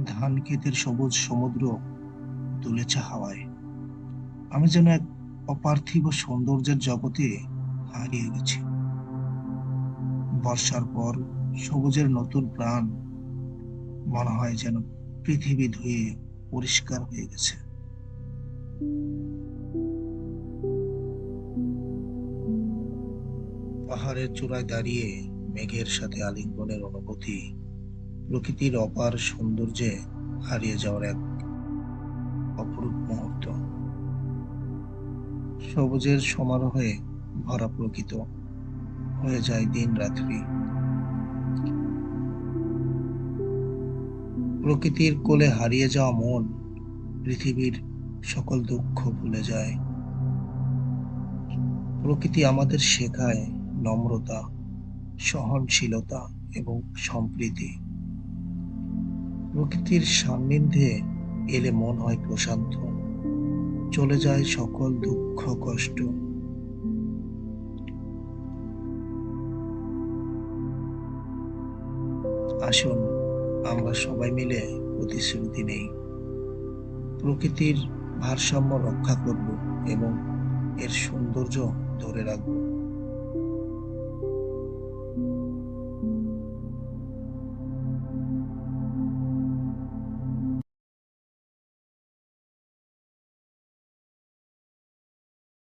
ধান ক্ষেতের সবুজ সমুদ্র দুলেছে হাওয়ায়। আমি যেন এক অপার্থিব সৌন্দর্যের জগতে হারিয়ে গেছি। বর্ষার পর সবুজের নতুন প্রাণ, মনে হয় যেন পৃথিবী ধুয়ে পরিষ্কার হয়ে গেছে। পাহাড়ের চূড়ায় দাঁড়িয়ে মেঘের সাথে আলিঙ্গনের অনুভূতি, প্রকৃতির অপার সৌন্দর্যে হারিয়ে যাওয়ার এক অপরূপ মুহূর্ত। সবুজের সমারোহে ভরা প্রকৃত হয়ে যায় দিন রাত্রি। প্রকৃতির কোলে হারিয়ে যাওয়া মন পৃথিবীর সকল দুঃখ ভুলে যায়। প্রকৃতি আমাদের শেখায় নম্রতা, সহনশীলতা এবং সম্প্রীতি। প্রকৃতির সান্নিধ্যে এলে মন হয় প্রশান্ত, চলে যায় সকল দুঃখ কষ্ট। আসুন আমরা সবাই মিলে প্রতিশ্রুতি নেই, প্রকৃতির ভারসাম্য রক্ষা করব এবং এর সৌন্দর্য ধরে রাখব।